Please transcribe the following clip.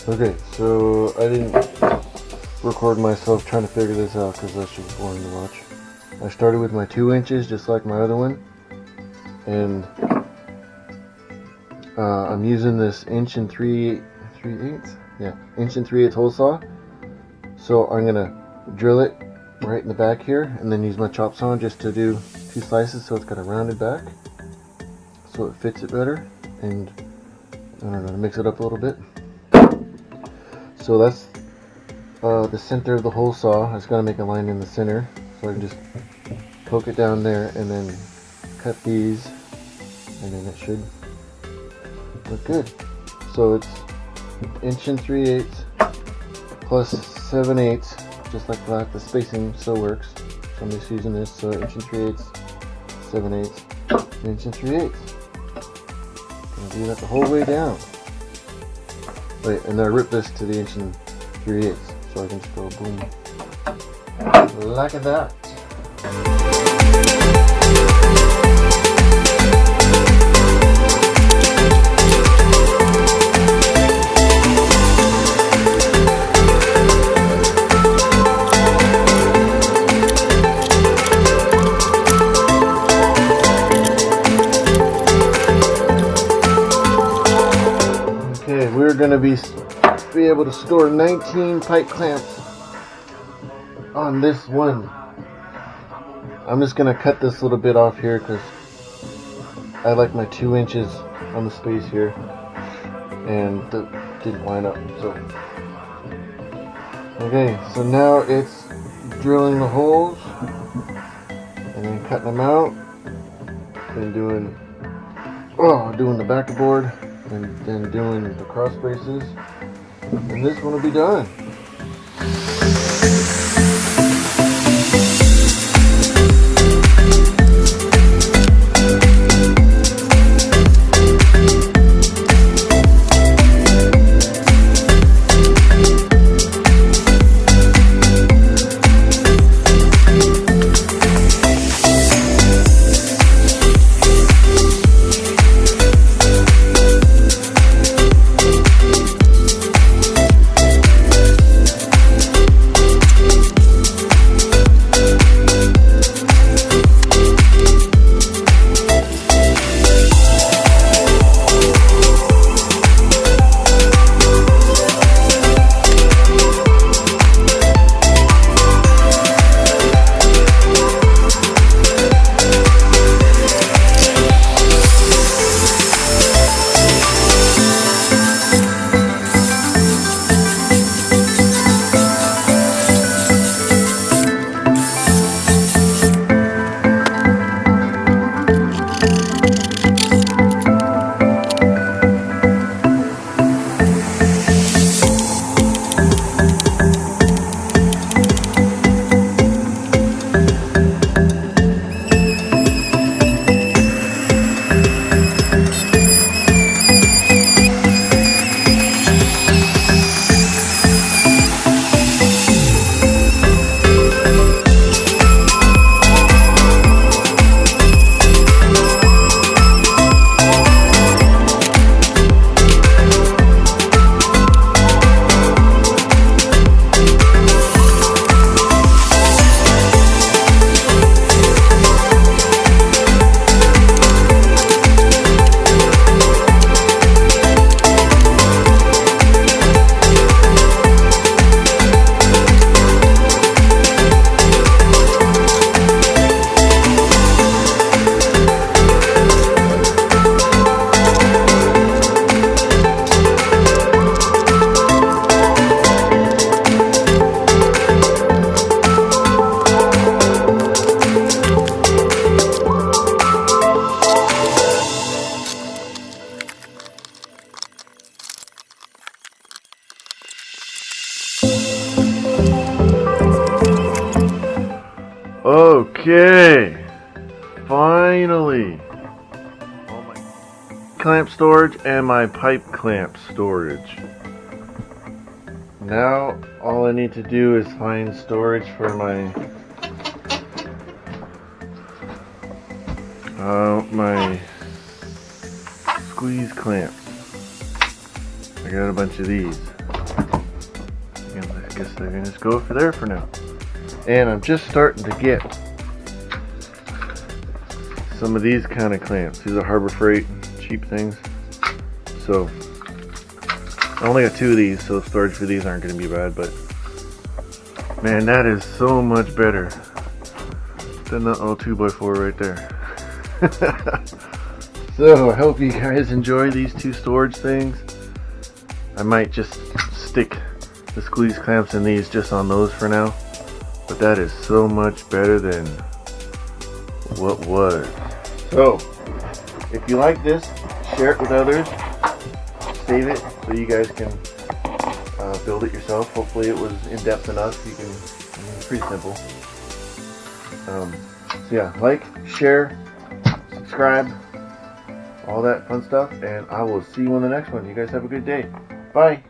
Okay, so I didn't record myself trying to figure this out because that's just boring to watch. I started with my 2 inches just like my other one, and I'm using this 1 3/8 hole saw. So I'm gonna drill it right in the back here and then use my chop saw just to do 2 slices so it's got a rounded back so it fits it better, and I don't know, to mix it up a little bit. So that's the center of the hole saw. I just gotta make a line in the center so I can just poke it down there and then cut these, and then it should look good. So it's 1 3/8 plus 7/8, just like that. The spacing still works, so I'm just using this. So 1 3/8, 7/8, 1 3/8. Gonna do that the whole way down. Wait, and then I rip this to the 1 3/8, so I can just go boom, like that. We're going to be able to store 19 pipe clamps on this one. I'm just going to cut this little bit off here because I like my 2 inches on the space here, and that didn't line up. So okay, so now it's drilling the holes and then cutting them out and doing the backer board, and then doing the cross braces, and this one will be done. Okay, finally, all my clamp storage and my pipe clamp storage. Now all I need to do is find storage for my squeeze clamps. I got a bunch of these. guess they're gonna just go for there for now. And I'm just starting to get some of these kind of clamps. These are Harbor Freight, cheap things. So I only got 2 of these, so storage for these aren't gonna be bad, but man, that is so much better than the 2x4 right there. So I hope you guys enjoy these 2 storage things. I might just stick the squeeze clamps in these just on those for now, but that is so much better than what was. So if you like this, share it with others, save it so you guys can build it yourself. Hopefully it was in-depth enough. You can, I mean, it's pretty simple. So yeah, like, share, subscribe, all that fun stuff, and I will see you on the next one. You guys have a good day. Bye.